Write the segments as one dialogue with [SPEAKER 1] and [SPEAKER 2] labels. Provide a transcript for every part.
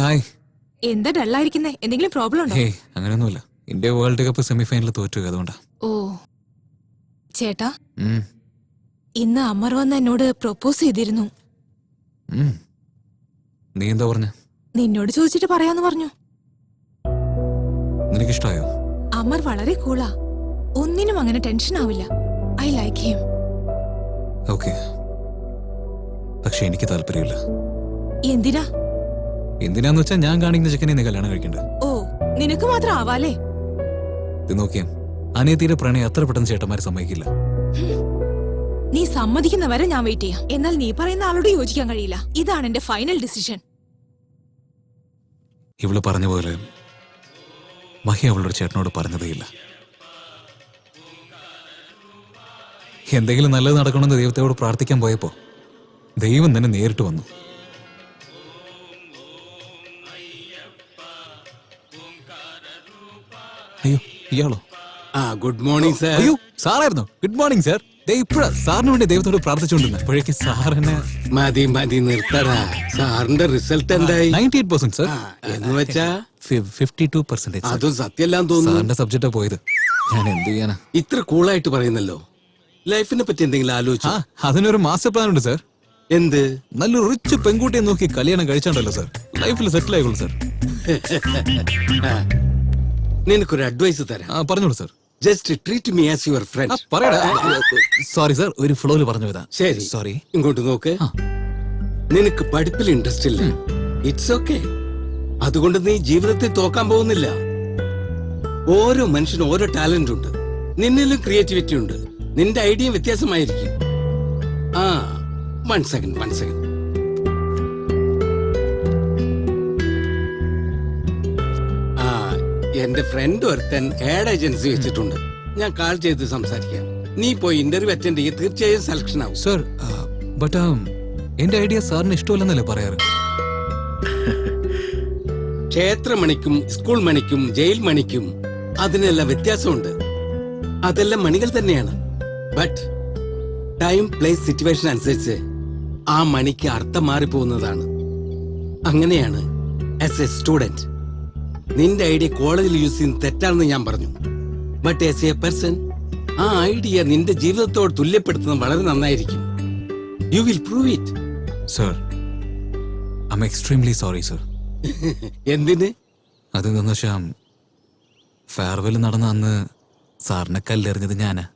[SPEAKER 1] Hi.
[SPEAKER 2] എന്താ ഡള്ളായിരിക്കുന്നേ? എന്തെങ്കിലും problem ഉണ്ടോ?
[SPEAKER 1] അങ്ങനെയൊന്നുമില്ല. ഇന്ത്യ വേൾഡ് കപ്പ് സെമിഫൈനലിൽ തോറ്റു, അതുകൊണ്ടാ.
[SPEAKER 2] ഓ ചേട്ടാ, ഇന്ന് അമർ വന്ന് എന്നോട് പ്രൊപ്പോസ് ചെയ്തിരുന്നു.
[SPEAKER 1] നീ എന്താ പറഞ്ഞ?
[SPEAKER 2] നിന്നോട് ചോദിച്ചിട്ട് പറയാന്ന് പറഞ്ഞു.
[SPEAKER 1] നിനക്കിഷ്ടായോ?
[SPEAKER 2] അമർ വളരെ കൂളാ, ഒന്നിനും അങ്ങനെ ടെൻഷൻ ആവില്ല. I like him.
[SPEAKER 1] ഓക്കെ, പക്ഷെ എനിക്ക് താല്പര്യമില്ല.
[SPEAKER 2] എന്തിനാ?
[SPEAKER 1] എന്തിനാന്ന് വെച്ചാൽ ഞാൻ കാണിക്കുന്ന ചെക്കനെ നീ കല്യാണം കഴിക്കണ്ടേ.
[SPEAKER 2] ഓ, നിനക്ക് മാത്രം ആവാലേ.
[SPEAKER 1] ഇത് നോക്കിയാ അനിയത്തിയുടെ പ്രണയം അത്ര പെട്ടെന്ന് ചേട്ടന്മാര് സമ്മതിക്കില്ല.
[SPEAKER 2] നീ സമ്മതിക്കുന്നവരെ ഞാൻ വെയിറ്റ് ചെയ്യാം. എന്നാൽ നീ പറയുന്ന ആളോട് യോജിക്കാൻ കഴിയില്ല. ഇതാണ് എന്റെ ഫൈനൽ ഡിസിഷൻ.
[SPEAKER 1] ഇവള് പറഞ്ഞ പോലെ മഹി അവളുടെ ചേട്ടനോട് പറഞ്ഞതേയില്ല. എന്തെങ്കിലും നല്ലത് നടക്കണമെന്ന് ദൈവത്തോട് പ്രാർത്ഥിക്കാൻ പോയപ്പോ ദൈവം തന്നെ നേരിട്ട് വന്നു. അയ്യോ, ഇയാളോ?
[SPEAKER 3] Good morning sir.
[SPEAKER 1] അയ്യോ, സാറായിരുന്നു. Good morning sir. സാറിന് വേണ്ടി ദൈവത്തോട് പ്രാർത്ഥിച്ചുകൊണ്ടിരുന്ന അപ്പോഴേക്ക് സാറിന്
[SPEAKER 3] മതി മതി നിർത്തടാ. സാറിന്റെ റിസൾട്ട് എന്തായി?
[SPEAKER 1] 98% സാർ.
[SPEAKER 3] എന്ന് വെച്ചാ
[SPEAKER 1] 52%.
[SPEAKER 3] അതും സത്യമെല്ലാം തോന്നുന്നു.
[SPEAKER 1] സാറിന്റെ സബ്ജക്റ്റാ പോയത്. ഞാൻ എന്ത് ചെയ്യാനാ?
[SPEAKER 3] ഇത്ര കൂളായിട്ട് പറയുന്നല്ലോ. ലൈഫിനെ പറ്റി എന്തെങ്കിലും ആലോചിച്ചു?
[SPEAKER 1] അതിനൊരു മാസ്റ്റർ പ്ലാൻ ഉണ്ട് സാർ.
[SPEAKER 3] എന്ത്?
[SPEAKER 1] നല്ലൊരു റിച്ച് പെൺകുട്ടിയെ നോക്കി കല്യാണം കഴിച്ചാണ്ടല്ലോ സാർ ലൈഫിൽ സെറ്റിൽ ആയിക്കോളൂ സാർ.
[SPEAKER 3] നിനക്കൊരു അഡ്വൈസ് തരാം.
[SPEAKER 1] പറഞ്ഞോളൂ sir.
[SPEAKER 3] Just treat me as your friend.
[SPEAKER 1] പറയടാ. സോറി സാർ, ഒരു ഫ്ലോയിൽ പറഞ്ഞു പോയതാ.
[SPEAKER 3] ശരി,
[SPEAKER 1] സോറി.
[SPEAKER 3] ഇങ്ങോട്ട് നോക്ക്. നിനക്ക് പഠിപ്പിൽ ഇൻട്രസ്റ്റ് ഇല്ല. It's okay. അതുകൊണ്ട് നീ ജീവിതത്തിൽ തോക്കാൻ പോകുന്നില്ല. ഓരോ മനുഷ്യനും ഓരോ ടാലന്റ് ഉണ്ട്. നിന്നിലും ക്രിയേറ്റിവിറ്റി ഉണ്ട്. നിന്റെ ഐഡിയ വ്യത്യാസമായിരിക്കും. One second. എന്റെ ഫ്രണ്ട് ഒരുത്തൻ ആഡ് ഏജൻസി വെച്ചിട്ടുണ്ട്. ഞാൻ കാൾ ചെയ്ത് സംസാരിക്കാം. നീ പോയി ഇന്റർവ്യൂ അറ്റൻഡ് ചെയ്യുക. തീർച്ചയായും സെലക്ഷൻ ആവും.
[SPEAKER 1] സർ, ബട്ട് എന്റെ ഐഡിയ സാറിന് ഇഷ്ടമല്ലെന്നല്ലേ പറയാറ്?
[SPEAKER 3] ക്ഷേത്രമണിക്കും സ്കൂൾ മണിക്കും ജയിൽ മണിക്കും അതിനെല്ലാം വ്യത്യാസമുണ്ട്. അതെല്ലാം മണികൾ തന്നെയാണ്. ബട്ട് ടൈം പ്ലേസ് സിറ്റുവേഷൻ അനുസരിച്ച് ആ മണിക്ക് അർത്ഥം മാറിപ്പോകുന്നതാണ്. അങ്ങനെയാണ് ആസ് എ സ്റ്റുഡന്റ് നിന്റെ ഐഡിയ കോളേജിൽ യൂസ് ചെയ്യുന്നത് തെറ്റാണെന്ന് ഞാൻ പറഞ്ഞു. ബട്ട് ആസ് എ പേഴ്സൺ ആ ഐഡിയ നിന്റെ ജീവിതത്തോട് തുല്യപ്പെടുത്തുന്നത് വളരെ നന്നായിരിക്കും. You will prove it.
[SPEAKER 1] Sir, I am extremely sorry sir.
[SPEAKER 3] എന്തിന്?
[SPEAKER 1] അതെന്താന്ന് വെച്ചാ ഫെയർവെൽ നടന്ന അന്ന് സാറിനെ കല്ലെറിഞ്ഞത് ഞാനാ.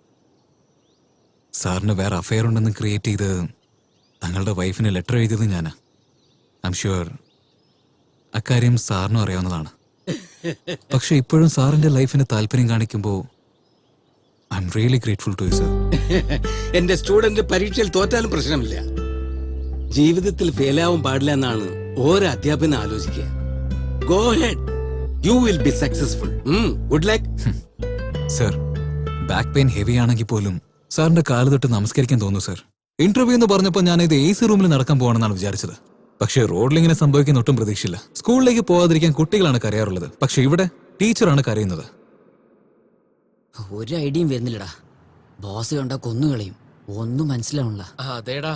[SPEAKER 1] സാറിന് വേറെ അഫെയർ ഉണ്ടെന്ന് ക്രിയേറ്റ് ചെയ്ത് തങ്ങളുടെ വൈഫിന് ലെറ്റർ എഴുതിയത് ഞാനാ. ഐ എം ഷുവർ അക്കാര്യം സാറിനും അറിയാവുന്നതാണ്. പക്ഷെ ഇപ്പോഴും സാറിന്റെ ലൈഫിന് താല്പര്യം കാണിക്കുമ്പോൾ I am really grateful to you sir.
[SPEAKER 3] എന്റെ സ്റ്റുഡന്റ് പരീക്ഷയിൽ തോറ്റാലും പ്രശ്നമില്ല. ജീവിതത്തിൽ ഫെയിലാവാൻ പാടില്ല എന്നാണ് ഓരോ അധ്യാപനം ആലോചിക്കുക. Go head, you will be successful. Good luck.
[SPEAKER 1] Sir, back pain heavy ആണെങ്കിൽ പോലും സാറിന്റെ കാല് തൊട്ട് നമസ്കരിക്കാൻ തോന്നുന്നു സർ. ഇന്റർവ്യൂ എന്ന് പറഞ്ഞപ്പോൾ ഞാൻ ഇത് AC റൂമിൽ നടക്കാൻ പോകണമെന്നാണ് വിചാരിച്ചത്. പക്ഷേ റോഡിൽ ഇങ്ങനെ സംഭവിക്കുന്ന ഒട്ടും പ്രതീക്ഷയില്ല. സ്കൂളിലേക്ക് പോകാതിരിക്കാൻ കുട്ടികളാണ് കരയാറുള്ളത്, പക്ഷെ ഇവിടെ ടീച്ചറാണ് കരയുന്നത്.
[SPEAKER 4] ഒരു ഐഡിയയും വരുന്നില്ലടാ. ബോസ് കണ്ട കൊന്നുകളയും. ഒന്നും മനസ്സിലാവണില്ല.
[SPEAKER 5] അതേടാ.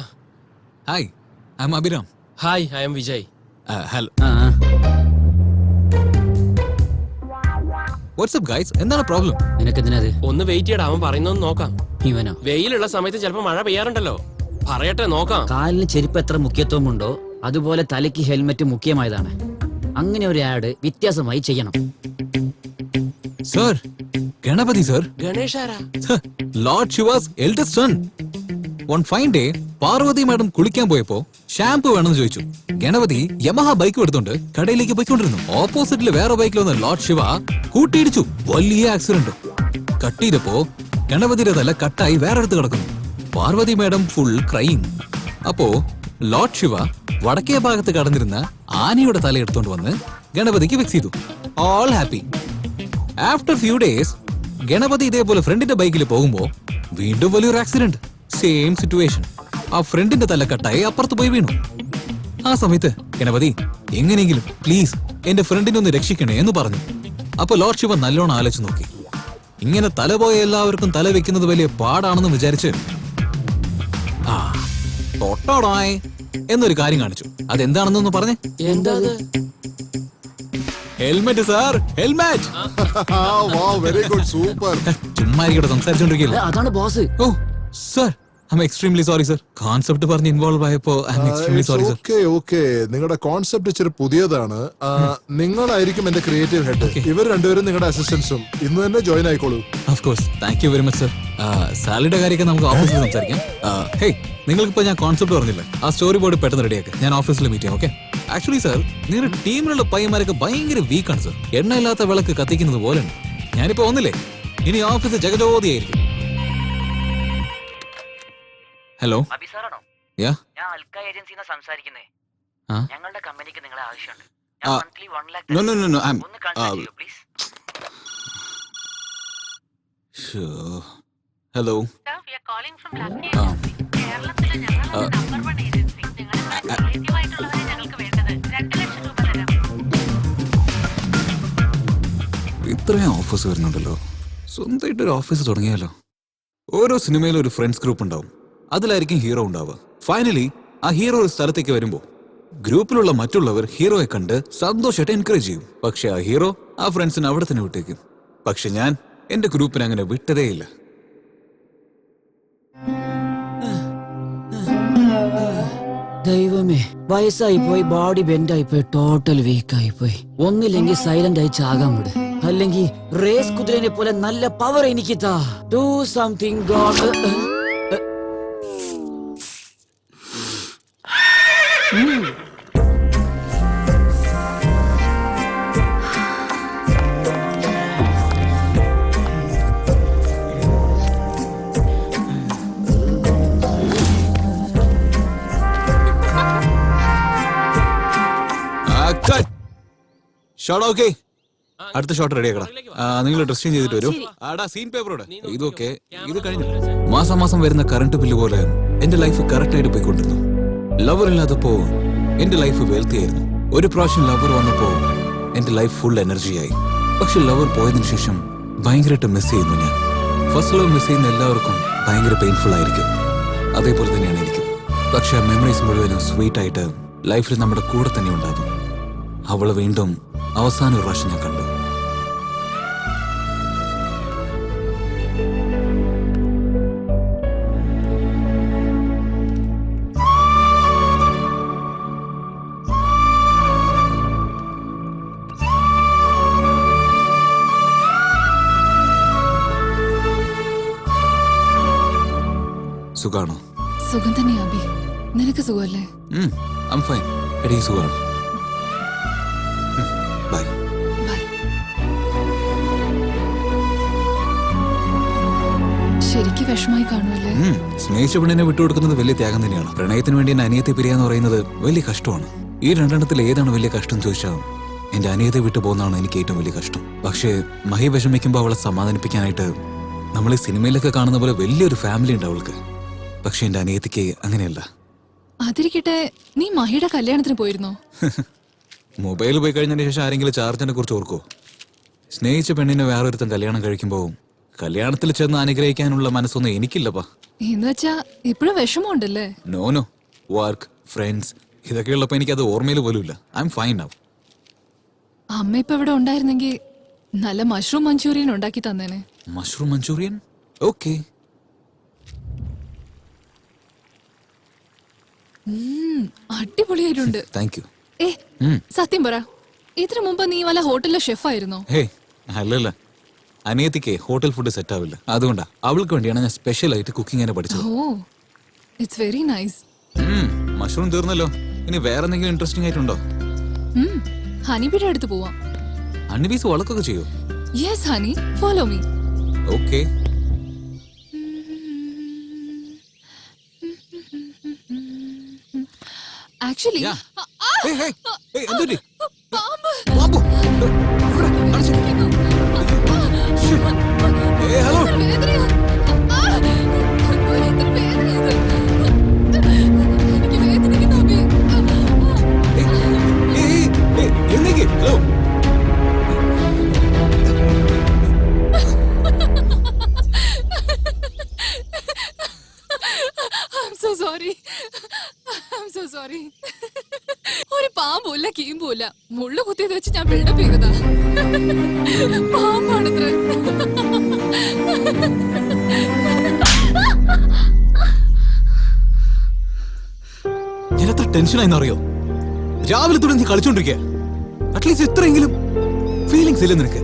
[SPEAKER 1] Hi, I M Abhiram.
[SPEAKER 5] Hi, I M Vijay.
[SPEAKER 1] Hello. WhatsApp guys, എന്താണ് പ്രോബ്ലം?
[SPEAKER 4] നിനക്കെന്തിനാ?
[SPEAKER 5] ഒന്ന് വെയിറ്റ് ചെയ്യടാ, അവൻ പറയുന്നൊന്ന് നോക്കാം.
[SPEAKER 4] ഇവനോ?
[SPEAKER 5] വെയിലുള്ള സമയത്ത് ചിലപ്പോ മഴ പെയ്യാറുണ്ടല്ലോ. പറയട്ടെ, നോക്കാം.
[SPEAKER 4] കാലിന് ചെരുപ്പ് എത്ര മുഖ്യത്വമുണ്ടോ അതുപോലെ തലയ്ക്ക് ഹെൽമെറ്റ് മുഖ്യമായതാണ്. അങ്ങനെ ഒരു ആഡ് വ്യത്യാസമായി ചെയ്യണം.
[SPEAKER 1] Sir, Ganapathi sir.
[SPEAKER 5] ഗണേശാരാ?
[SPEAKER 1] Lord Shiva's eldest son. One fine day Parvathi madam കുളിക്കാൻ പോയപ്പോ ഷാംപൂ വേണമെന്ന് ചോദിച്ചു. ഗണപതി യമഹ ബൈക്ക് എടുത്തോണ്ട് കടയിലേക്ക് പോയിക്കൊണ്ടിരുന്നു. ഓപ്പോസിറ്റില് വേറെ ബൈക്കിൽ വന്ന ലോർഡ് ശിവ കൂട്ടിയിടിച്ചു. വലിയ ആക്സിഡന്റ്. കട്ട് ചെയ്തപ്പോ ഗണപതിയുടെ തല കട്ടായി വേറെ അടുത്ത് കിടക്കുന്നു. Parvati madam full crime. അപ്പോ ലോർഡ് ശിവ വടക്കേ ഭാഗത്ത് കടന്നിരുന്ന ആനയുടെ തല എടുത്തോണ്ട് വന്ന് ഗണപതിക്ക് ഫിക്സ് ചെയ്തു. All happy. After few days Ganapati ഇതേപോലെ ഫ്രണ്ടിന്റെ ബൈക്കിൽ പോകുമ്പോ വീണ്ടും വലിയൊരു ആക്സിഡന്റ്. Same situation. ആ ഫ്രണ്ടിന്റെ തല കട്ടായി അപ്പുറത്ത് പോയി വീണു. ആ സമയത്ത് ഗണപതി എങ്ങനെയെങ്കിലും പ്ലീസ് എന്റെ ഫ്രണ്ടിനെ ഒന്ന് രക്ഷിക്കണേ എന്ന് പറഞ്ഞു. അപ്പൊ ലോർഡ് ശിവ നല്ലോണം ആലോചിച്ച് നോക്കി. ഇങ്ങനെ തല പോയ എല്ലാവർക്കും തല വെക്കുന്നത് വലിയ പാടാണെന്ന് വിചാരിച്ച് തൊട്ടോടായ് എന്നൊരു കാര്യം കാണിച്ചു. അതെന്താണെന്നൊന്ന് പറഞ്ഞേ.
[SPEAKER 5] എന്താ?
[SPEAKER 1] Helmet sir, helmet.
[SPEAKER 6] Very good, super.
[SPEAKER 1] ചുമ്മാ ഇവിടെ സംസാരിച്ചോണ്ടിരിക്കില്ല.
[SPEAKER 4] അതാണ് boss.
[SPEAKER 1] Oh sir, I am extremely sorry sir. Concept പറഞ്ഞ് ഇൻവോൾവ് ആയപ്പോ I am extremely sorry sir.
[SPEAKER 6] Okay, നിങ്ങളുടെ കോൺസെപ്റ്റ് ഇച്ചിരി പുതിയതാണ്. നിങ്ങളായിരിക്കും എന്റെ ക്രിയേറ്റീവ് ഹെഡ്. ഇവർ രണ്ടുപേരും നിങ്ങളുടെ അസിസ്റ്റൻസും. ഇന്ന് തന്നെ ജോയിൻ ആയിക്കോളൂ.
[SPEAKER 1] Of course, thank you very much sir. സാലറിയുടെ കാര്യമൊക്കെ നമുക്ക് ഓഫീസിൽ സംസാരിക്കാം. ഹേയ്, നിങ്ങൾക്കിപ്പോ ഞാൻ കോൺസെപ്റ്റ് പറഞ്ഞില്ല, ആ സ്റ്റോറി ബോർഡ് പെട്ടെന്ന് റെഡിയാക്കാം. ഞാൻ ഓഫീസിൽ മീറ്റ് ചെയ്യാം. ഓക്കെ? ആക്ച്വലി സാർ, നിങ്ങളുടെ ടീമിലുള്ള പയ്യന്മാരൊക്കെ ഭയങ്കര വീക്കാണ് സാർ. എണ്ണയില്ലാത്ത വിളക്ക് കത്തിക്കുന്നത് പോലെയാണ്. ഞാനിപ്പോ ഒന്നില്ലേ, ഇനി ഓഫീസ് ജഗജോതിയായിരിക്കും. ഹലോ,
[SPEAKER 4] അഭിസാറാണോ?
[SPEAKER 1] യാ,
[SPEAKER 4] ഞാൻ അൽക്ക ഏജൻസിന്ന് സംസാരിക്കുന്നേ.
[SPEAKER 1] ആ?
[SPEAKER 4] ഞങ്ങളുടെ കമ്പനിക്ക് നിങ്ങളെ ആവശ്യമുണ്ട്.
[SPEAKER 1] ആ,
[SPEAKER 4] monthly 1 lakh
[SPEAKER 1] no, no, no, no, I'm-
[SPEAKER 4] ഒന്ന് കൺസൾട്ട് ചെയ്യൂ please.
[SPEAKER 1] sure. Hello.
[SPEAKER 7] Sir, we are calling from Lucky Agency. കേരളത്തിലെ ഞങ്ങളുടെ നമ്പർ 1 ഏജൻസി. നിങ്ങളുടെ ക്രിയേറ്റീവ് ആയിട്ടുള്ളവരെ ഞങ്ങൾക്ക് വേണ്ടത് 2 ലക്ഷം രൂപ തരാം.
[SPEAKER 1] ഇത്രയും ഓഫീസ് വരുന്നുണ്ടല്ലോ, സ്വന്തമായിട്ട് ഒരു ഓഫീസ് തുടങ്ങിയാലോ? ഓരോ സിനിമയിലും ഒരു ഫ്രണ്ട്സ് ഗ്രൂപ്പ് ഉണ്ടാവും, അതിലായിരിക്കും ഹീറോ ഉണ്ടാവുക. ഫൈനലി ആ ഹീറോ ഒരു സ്ഥലത്തേക്ക് വരുമ്പോ ഗ്രൂപ്പിലുള്ള മറ്റുള്ളവർ ഹീറോയെ കണ്ട് സന്തോഷമായിട്ട് എൻകറേജ് ചെയ്യും. പക്ഷെ ആ ഹീറോ ആ ഫ്രണ്ട്സിനെ അവിടെ തന്നെ വിട്ടേക്കും. പക്ഷെ ഞാൻ എന്റെ ഗ്രൂപ്പിനെ അങ്ങനെ വിട്ടതേയില്ല.
[SPEAKER 4] ദൈവമേ, വയസ്സായി പോയി, ബോഡി ബെൻഡായി പോയി, ടോട്ടൽ വീക്കായി പോയി. ഒന്നില്ലെങ്കിൽ സൈലന്റ് ആയി ചാകാൻ വിട്, അല്ലെങ്കിൽ റേസ് കുതിരനെ പോലെ നല്ല പവർ എനിക്ക് താ. Do something God.
[SPEAKER 1] Shot okay, അടുത്ത ഷോട്ട് റെഡി ആക്കണം. നിങ്ങൾ ഡ്രസ് ചേഞ്ച് ചെയ്തിട്ട് വരും. ആടാ സീൻ പേപ്പറോടെ ഇതൊക്കെ ഇത് കഴിഞ്ഞു. മാസം മാസം വരുന്ന കറണ്ട് ബില്ല് പോലെ എന്റെ ലൈഫ് കറക്റ്റ് ആയിട്ട് പോയിക്കൊണ്ടിരുന്നു. ലവർ ഇല്ലാത്തപ്പോ എന്റെ ലൈഫ് വെൽത്തി ആയിരുന്നു. ഒരു പ്രാവശ്യം ലവർ വന്നപ്പോ എന്റെ ലൈഫ് ഫുൾ എനർജിയായി. പക്ഷെ ലവർ പോയതിനു ശേഷം ഭയങ്കരമായിട്ട് മിസ് ചെയ്യുന്നു ഞാൻ. ഫസ്റ്റ് ലവ് മിസ് ചെയ്യുന്ന എല്ലാവർക്കും ഭയങ്കര പെയിൻഫുൾ ആയിരിക്കും. അതേപോലെ തന്നെയാണ് എനിക്ക്. പക്ഷെ ആ മെമ്മറീസ് മുഴുവനും സ്വീറ്റ് ആയിട്ട് ലൈഫിൽ നമ്മുടെ കൂടെ തന്നെ ഉണ്ടാകും. അവള് വീണ്ടും അവസാന ഒരു പ്രാവശ്യം ഞാൻ കണ്ടു. സുഖാണോ?
[SPEAKER 8] സുഖം തന്നെയാ അബി. നിനക്ക് സുഖമല്ലേ?
[SPEAKER 1] I'm fine. എനിക്ക് സുഖാണ്. ബൈ.
[SPEAKER 8] ബൈ. ശരിക്ക് വിഷമായി കാണുമല്ലേ?
[SPEAKER 1] സ്നേഹിച്ച പെണ്ണിനെ വിട്ടുകൊടുക്കുന്നത് വലിയ ത്യാഗം തന്നെയാണ്. പ്രണയത്തിന് വേണ്ടി എന്റെ അനിയത്തെ പിരിയാന്ന് പറയുന്നത് വലിയ കഷ്ടമാണ്. ഈ രണ്ടെണ്ണത്തിൽ ഏതാണ് വലിയ കഷ്ടം ചോദിച്ചാൽ എന്റെ അനിയത്തെ വിട്ടു പോകുന്നതാണ് എനിക്ക് ഏറ്റവും വലിയ കഷ്ടം. പക്ഷേ മഹി വിഷമിക്കുമ്പോൾ അവളെ സമാധാനിപ്പിക്കാനായിട്ട് നമ്മൾ ഈ സിനിമയിലൊക്കെ കാണുന്ന പോലെ വലിയൊരു ഫാമിലി ഉണ്ട് അവൾക്ക്. പക്ഷെ എന്റെ അനിയത്തിക്ക് അങ്ങനെയല്ല.
[SPEAKER 8] അതിരിക്കട്ടെ, നീ മഹിയുടെ കല്യാണത്തിന് പോയിരുന്നോ?
[SPEAKER 1] മൊബൈൽ പോയി കഴിഞ്ഞതിന് ശേഷം ആരെങ്കിലും ചാർജിനെ കുറിച്ച് ഓർക്കോ? സ്നേഹിച്ച പെണ്ണിനെ വേറൊരുത്തൻ കല്യാണം കഴിക്കുമ്പോൾ കല്യാണത്തിൽ ചെന്ന് അനുഗ്രഹിക്കാനുള്ള മനസ്സൊന്നും എനിക്കില്ലപ്പാ.
[SPEAKER 8] എന്ന് വെച്ചാ ഇപ്പോഴും വിഷമമുണ്ടല്ലേ?
[SPEAKER 1] നോ, വർക്ക്, ഫ്രണ്ട്സ് ഇതൊക്കെ ഉള്ളപ്പോ എനിക്കത് ഓർമ്മയിൽ പോലും ഇല്ല. I am fine now.
[SPEAKER 8] അമ്മ ഇപ്പൊ ഇവിടെ ഉണ്ടായിരുന്നെങ്കിൽ നല്ല മഷ്റൂം മഞ്ചൂരിയൻ ഉണ്ടാക്കി തന്നേനെ.
[SPEAKER 1] Mushroom manchurian? ഓക്കെ.
[SPEAKER 8] അടിപൊളിയായിട്ടുണ്ട്.
[SPEAKER 1] Thank you.
[SPEAKER 8] സത്യം പറ, ഇതിനു മുമ്പ് നീ വല്ല ഹോട്ടലിലെ ഷെഫായിരുന്നോ?
[SPEAKER 1] ഹേ, അല്ലല്ല. അനിയത്തിക്ക് ഹോട്ടൽ ഫുഡ് സെറ്റ് ആവില്ല. അതുകൊണ്ടാ അവൾക്ക് വേണ്ടിയാണ് ഞാൻ സ്പെഷ്യൽ ആയിട്ട് കുക്കിംഗ് പഠിച്ചത്.
[SPEAKER 8] ഓ, ഇറ്റ്സ് വെരി നൈസ്.
[SPEAKER 1] മഷ്റൂം തീർന്നല്ലോ. ഇനി വേറെ എന്തെങ്കിലും ഇൻട്രസ്റ്റിംഗ് ആയിട്ടുണ്ടോ?
[SPEAKER 8] ഹണിബിയുടെ അടുത്ത് പോവാം.
[SPEAKER 1] ഹണിബീസ് വളക്കൊക്കെ ചെയ്യോ?
[SPEAKER 8] Yes honey, follow me.
[SPEAKER 1] Okay.
[SPEAKER 8] Actually I'm so sorry. ഒരു പാമ്പൂല്ല കീമ്പൂല്ല മുള്ളു കുത്തിയത് വെച്ച് ഞാൻ ബിൽഡപ്പ് ചെയ്തതാ. പാമ്പാണത്രേ.
[SPEAKER 1] ഞാൻ എത്ര ടെൻഷനായിന്ന് അറിയോ? രാവിലെ തുടങ്ങി കളിച്ചോണ്ടിരിക്കുക. അറ്റ്ലീസ്റ്റ് ഇത്രയെങ്കിലും ഫീലിങ്സ് ഇല്ല നിനക്ക്?